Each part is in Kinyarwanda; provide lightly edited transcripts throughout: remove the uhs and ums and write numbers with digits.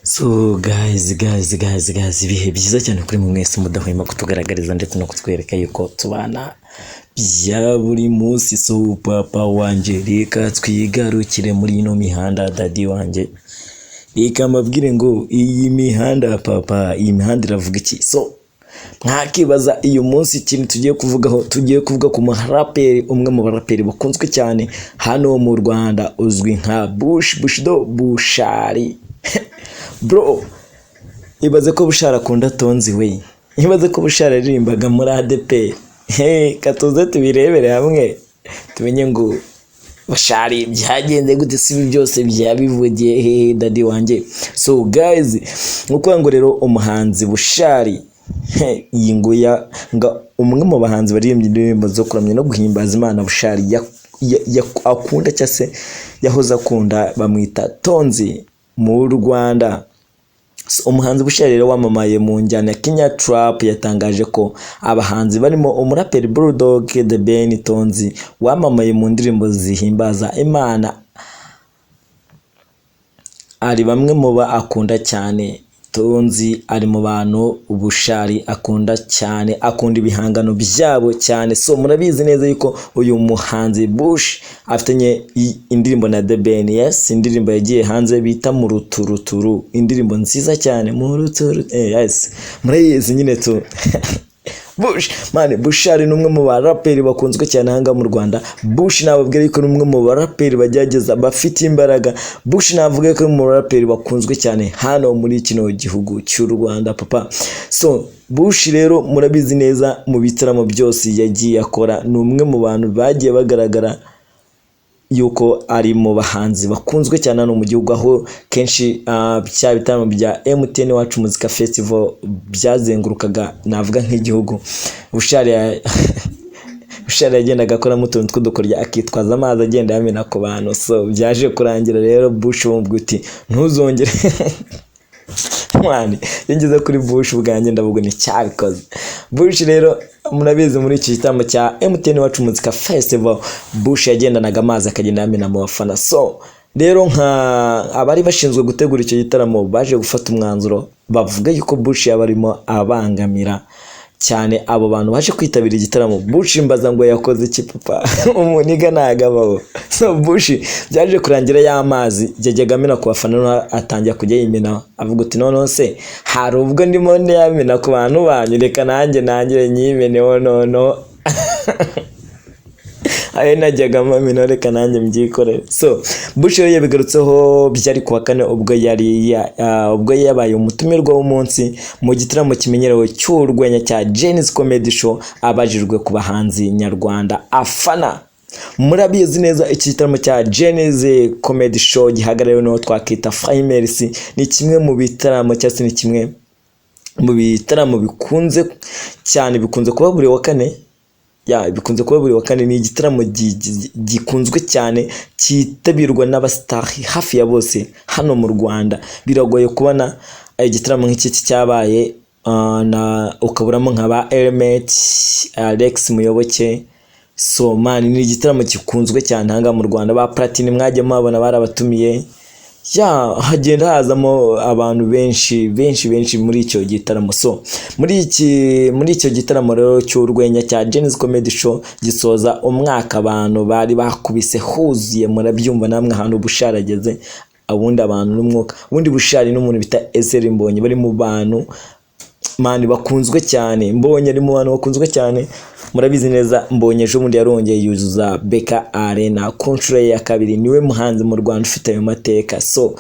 So guys, ibihe byiza cyane kuri mwese mudahwema kutugaragariza ndetse no kutwereka yuko tubana bya buri munsi. So papa wanje reka twigarukire muri ino mihanda, daddy wanje reka mabwire ngo iyi mihanda papa, iyi mihanda iravuga iki? So mwakibaza uyu munsi ikintu tugiye kuvugaho, tugiye kuvuga ku maraperi, umwe mu baraperi bakunzwe cyane hano mu Rwanda uzwi nka Bushali. Bro, ibaze ko Bushali akunda Tonzi we, ibaze ko Bushali aririmbaga muri ADP. Katuze tubirebere hamwe tumenye ngo Bushali byagenze gute, si byose byabivugiye daddy wanje. So guys, nuko ngo rero umuhanzi Bushali yinguya nga umwe mu bahanzi baririmbye indirimbo zo kuramya no guhimbaza Imana. Bushali akunda cyase yahoza akunda, bamwita Tonzi mu Rwanda. Umuhanzi Bushali rero wamamaye mu njyana ya Kenya Trap yatangaje ko abahanzi barimo umuraperi Bulldog, The Ben, Tonzi wamamaye mu ndirimbo zihimbaza Imana ari bamwe mu ba akunda cyane. Tonzi ari mu bantu Bushali akunda cyane, akunda ibihangano byabo cyane. So murabizi neza yuko uyu muhanzi Bush afitanye indirimbo na The Ben. Yes, indirimbo yagiye hanze bita mu ruturuturu, indirimbo nziza cyane mu ruturu. Yes, murayizi nyine tu Bushali ni umwe mu baraperi bakunzwe cyane hanga mu Rwanda. Bush nababwira yuko ni umwe mu baraperi bagerageza bafite imbaraga. Bush navuga ko mu baraperi bakunzwe cyane hano muri kino gihugu cy'u Rwanda papa. So Bush rero murabizi neza mu bitaramo byose yagiye akora, ni umwe mu bantu bagiye bagaragara yuko ari mu bahanzi bakunzwe cyane hano mu gihugu, aho kenshi bya bitaramo bya MTN Wacu Muzika Festival byazengurukaga navuga nk'igihugu. Bushali yagendaga akora mu tuntu tw'udukorya akitwaza amazi agenda yamena ku bantu. So byaje kurangira rero Bush wumva uti ntuzongere mwani yengeze kuri Bush bwanjye ndavuga ni cyabikoze. Bush rero murabizi muri iki gitaramo cya MTN Wacu Muzika Festival Bush yagendanaga amazi akagenda yamena mu bafana. So rero nka abari bashinzwe gutegura icyo gitaramo baje gufata umwanzuro bavuga yuko Bush yabarimo abangamira cyane abo bantu baje kwitabira igitaramo. Bush mbaza ngo yakoze iki papa? Umuniga nagabaho. So Bush byaje kurangira y'amazi yajyaga amena ku bafana, atangira kujya yimena avuga uti noneho se hari ubwo ndimo yamena ku bantu banyu, reka nanjye nyimeneho noneho ayo najyaga amamena reka nanjye mbyikorere. So Bush rero yabigarutseho byari kuwa kane ubwo yabaye umutumirwa w'umunsi mu gitaramo kimenyerewe cy'urwenya cya Jenny's Comedy Show, abajijwe ku bahanzi nyarwanda afana. Murabizi neza iki gitaramo cya Jenny's Comedy Show gihagarariwe n'uwo twakita Famous, ni kimwe mu bitaramo cyase, ni kimwe mu bitaramo bikunze cyane, bikunze kuba buri wa kane. Bikunze kuba buri wa kane. Ni igitaramo gikunzwe cyane, cyitabirwa n'abastari hafi ya bose hano mu Rwanda. Biragoye kubona igitaramo nk'iki cyabaye na ukaburamo nk'aba Element, Alex Muyoboke. So ni igitaramo gikunzwe cyane hanga mu Rwanda. Ba Platini mwajye mabona barabatumiye, hagenda hazamo abantu benshi muri icyo gitaramo. So muri icyo gitaramo rero cy'urwenya cya Jenny's Comedy Show gisoza umwaka, abantu bari bakubise huzuye. Murabyumva namwe ahantu Bushali ageze, abundi abantu n'umwuka. Ubundi Bushali n'umuntu bita Eseri Mbonye bari mu bantu bakunzwe cyane. Mbonye ari mu bantu bakunzwe cyane. Murabizi neza Mbonye ejo bundi yarongeye yuzuza Beka Arena ku nshuro ya kabiri. Niwe muhanzi mu Rwanda ufite ayo mateka. So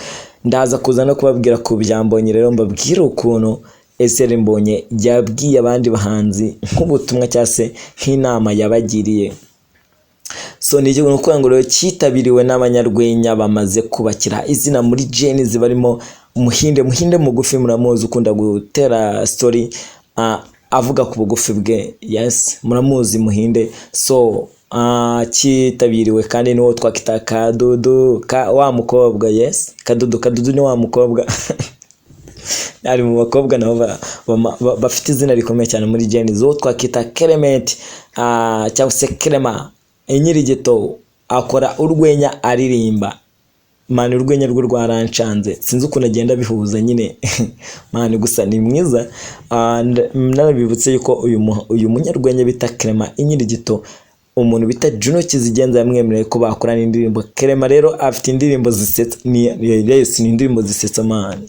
ndaza kuza no kubabwira ku bya Mbonye rero, mbabwira ukuntu Eseri Mbonye yabwiye abandi bahanzi nk'ubutumwa cyase nk'inama yabagiriye. So ni igihugu ngo rero cyitabiriwe n'abanyarwenya bamaze kubakira izina muri Jenny's, barimo Muhinde mugufi, muramuzi ukunda gutera story avuga ku bugufi bwe. Yes, muramuzi Muhinde. So cyitabiriwe kandi n'uwo twakita Kadudu, wa mukobwa. Yes, Kadudu ni wa mukobwa ari mu bakobwa nabo bafite izina rikomeye cyane muri Jenny's. Uwo twakita Clement cyangwa se Clement Inyirigito akora urwenya aririmba. mani urwenya rwo rwarancanze sinzi ukuntu agenda bihuza nyine mani gusa ni mwiza. Narabibutse yuko uyu munyarwenya bita Clement Inyirigito umuntu bita Juno Kizigenza yamwemereye ko bakorana indirimbo. Clement rero afite indirimbo zisetsa, ni indirimbo zisetsa mani.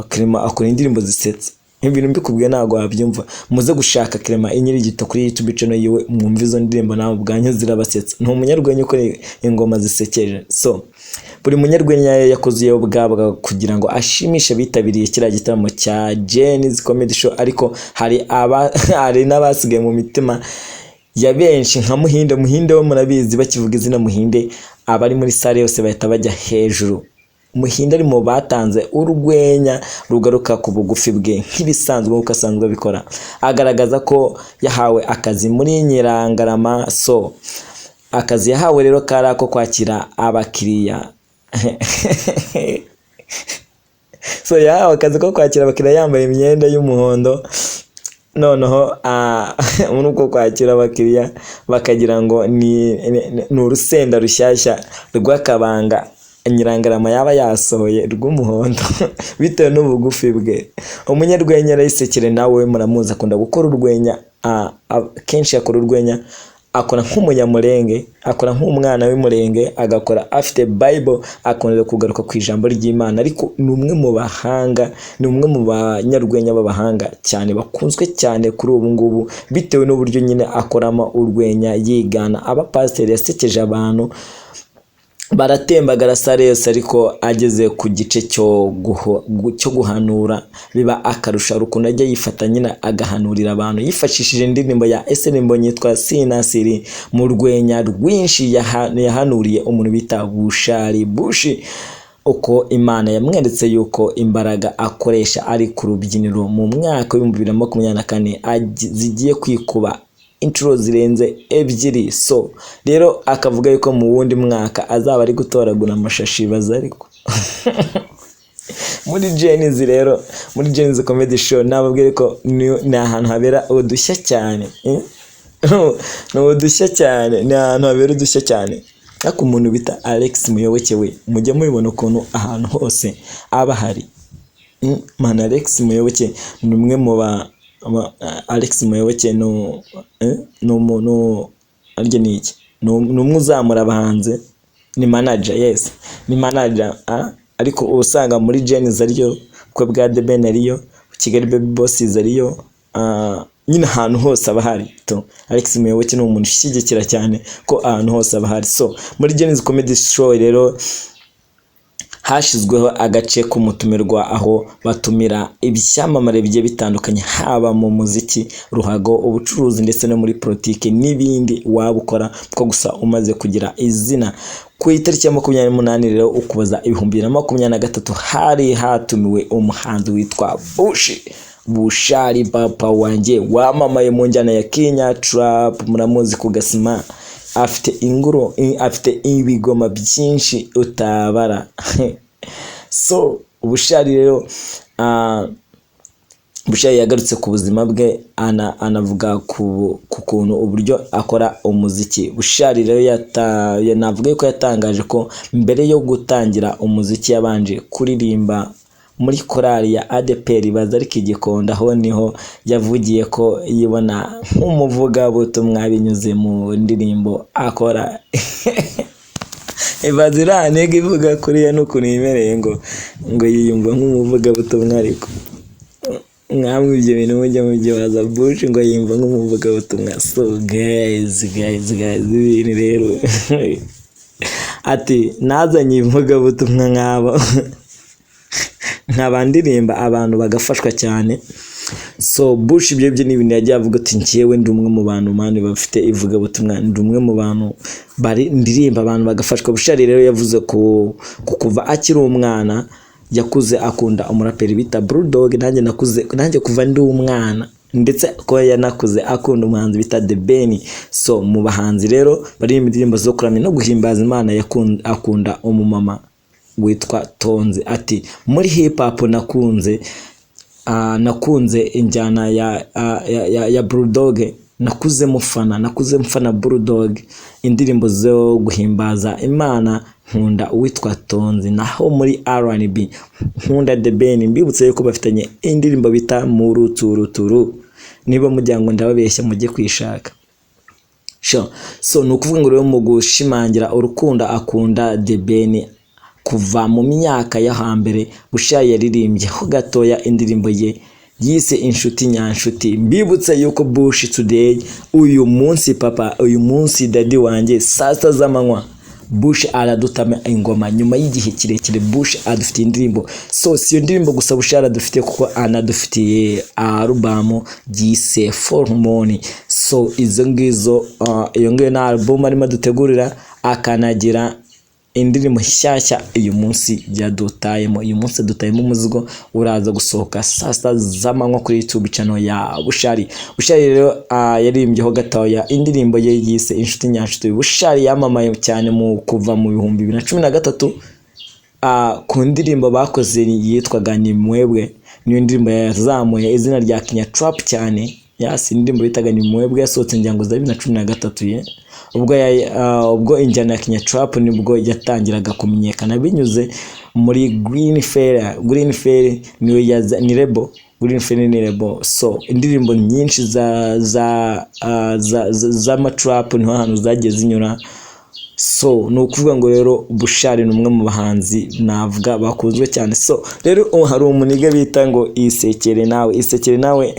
Clement akora indirimbo zisetsa, ibintu mbikubwiye ntago wabyumva. Muze gushaka Clement Inyirigito kuri YouTube channel yiwe mwumva izo ndirimbo nawe ubwanyu zirabasetsa. Ni umunyarwenya ukora ingoma zisekeje. So buri munyarwenya yakoze ubwabwa kugira ngo ashimishe bitabiriye kiriya gitaramo cya Jenny's Comedy Show, ariko hari n'abasigaye mu mitima ya benshi nka Muhinde wo murabizi bakivuga izina Muhinde abari muri sale yose bahita bajya hejuru. Muhinde ari mu batanze urwenya rugaruka ku bugufi bwe nk'ibisanzwe uko asanzwe bikora, agaragaza ko yahawe akazi muri Nyirangarama. So akazi yahawe rero kari ako kwakira abakiriya so yahawe akazi ko kwakira abakiriya yambaye imyenda y'umuhondo. Noneho muri uko kwakira abakiriya bakagira ngo ni urusenda rushyashya rw'akabanga Nyirangarama yaba yasohoye rw'umuhondo bitewe n'ubugufi bwe. Umunyarwenya arayisekere nawe muramuzi, akunda gukora urwenya, kenshi akora urwenya, akora nk'umunyamurenge, akora nk'umwana w'umurenge, agakora afite Bible, akunda kugaruka ku ijambo ry'Imana. Ariko ni umwe mu bahanga, ni umwe mu banyarwenya b'abahanga cyane bakunzwe cyane kuri ubu ngubu bitewe n'uburyo nyine akoramo urwenya yigana abapasiteri. Yasekeje abantu baratembagara sare yose, ariko ageze ku gice cyo guhanura biba akarusha rukundo ajya yifata nyine agahanurira abantu yifashishije indirimbo ya Esenimbo yitwa Sinasiri mu rwenya rwinshi yahanuriye umuntu bita Bushali Bushi, uko Imana yamweretse yuko imbaraga akoresha ari ku rubyiniro mu mwaka wa 2024 zigiye kwikuba inshuro zirenze 2. So rero akavuga yuko mu wundi mwaka azaba ari gutoragura amashashi bazariko muri Jenny's rero, muri Jenny's Comedy Show nababwire ko ni ahantu habera udushya cyane. No udushya cyane, ni ahantu habera udushya cyane. Ako umuntu bita Alex Muyoboke we mujye mubibona ukuntu ahantu hose aba hari. Man Alex Muyoboke ni umwe mu Alex Muyoboke no arye niki no umuzamura abahanze, ni manager. Yes, ni manager. Ariko usanga muri Jenny's ariyo, ko bwa The Ben ariyo, Kigali Baby Bosses ariyo, nyine ahantu hose aba hari. Alex Muyoboke ni umuntu ushyigikira cyane ko ahantu hose aba hari. So muri Jenny's Comedy Show rero hashizweho agace k'umutumirwa aho batumira ibyamamare bigiye bitandukanye, haba mu muziki, ruhago, ubucuruzi ndetse no muri politike n'ibindi wabukora ko gusa umaze kugira izina. Ku itariki ya 28 rero ukuboza 2023 hari hatumiwe umuhanzi witwa Bushali papa wanjye wamamaye mu njyana ya Kenya trap, muramuzi ku gasima, afite inguro, afite ibigoma byinshi utabara. So Bushali rero Bushali yagarutse ku buzima bwe, anavuga ku kuntu uburyo akora umuziki. Bushali rero navuga ko yatangaje ko mbere yo gutangira umuziki yabanje kuririmba muri korali ya ADPR bazarika Igikondo, aho niho yavugiye ko yibona nk'umuvugabutumwa binyuze mu ndirimbo akora. Ibazira ntege ivuga kuri ya n'ukuntu yimereye ngo yiyumva nk'umuvugabutumwa, ariko nkamwe ibyo bintu mujya mubyibaza Bush ngo yiyumva nk'umuvugabutumwa. So guys ibintu rero ati nazanye ivugabutumwa nk'abandirimba abantu bagafashwa cyane. So Bush ibyo ni ibintu yagiye avuga ati njyewe ndi umwe mu bantu mani bafite ivugabutumwa, ndi umwe mu bantu bari ndirimba abantu bagafashwa. Bushali rero yavuze ko kuva akiri umwana yakuze akunda umuraperi bita Bulldog, nanjye kuva ndi umwana, ndetse ko yanakuze akunda umuhanzi bita The Ben. So mu bahanzi rero bari indirimbo zo kuramya no guhimbaza Imana akunda umumama witwa Tonzi. Ati muri hip hop nakunze injyana ya Bulldog, nakuze mfana Bulldog, indirimbo zo guhimbaza Imana nkunda uwitwa Tonzi, naho muri R&B nkunda The Ben. Mbibutse yuko bafitanye indirimbo bita Muruturuturu, niba mujya ngo ndababeshya mujye kwishaka. So nukuvuga ngo rero mu gushimangira urukundo akunda The Ben kuva mu myaka ya hambere, Bushali yaririmbye ho gatoya indirimbo ye yise inshuti nyanshuti. Mbibutse yuko Bush today, uyu munsi papa, uyu munsi daddy wanjye, saa sita z'amanywa Bush aradutama ingoma nyuma y'igihe kirekire. Bush adufitiye indirimbo, so si iyo ndirimbo gusa Bushali adufitiye kuko anadufitiye album yise Hormone. So izo ngizo iyo ngiyo na album arimo dutegurira, akanagira indirimbo nshyashya uyu munsi yadutayemo. Uyu munsi dutayemo umuzigo, uraza gusohoka saa sita z'amanywa kuri YouTube channel ya Bushali. Bushali rero yaririmbyeho gatoya indirimbo ye yise inshuti nyanshuti. Bushali yamamaye cyane mu kuva mu 2013 ku ndirimbo bakoze yitwaga Ni Mwebwe. Niyo ndirimbo yazamuye izina rya Kenya Trap cyane. Yasi indirimbo bitaga Ni Mwebwe yasohotse njango za 2013 ye. Ubwo injyana ya Kenya Trap nibwo yatangiraga kumenyekana binyuze muri Green Fairy niyo ni label. Green Fairy ni label. So indirimbo nyinshi za trap niho hantu zagiye zinyura. So nukuvuga ngo rero Bushali ni umwe mu bahanzi navuga bakunzwe cyane. So rero hari umuniga bita ngo Isekere nawe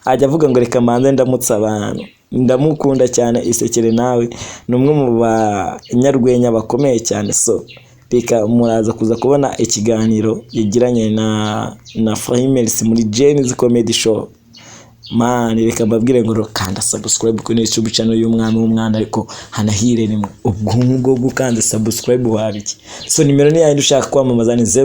ajya avuga ngo reka manze ndamutsa abantu, ndamukunda cyane. Isekere nawe ni umwe mu banyarwenya bakomeye cyane. So reka muraza kuza kubona ikiganiro yagiranye na Famous muri Jenny's Comedy Show. Man, reka mbabwire ngo kanda subscribe kuri YouTube channel y'umwami w'umwana, ariko hanahire ni ubwo gukanda subscribe wabiki. So nimero ni yandi ushaka kwamamaza ni 0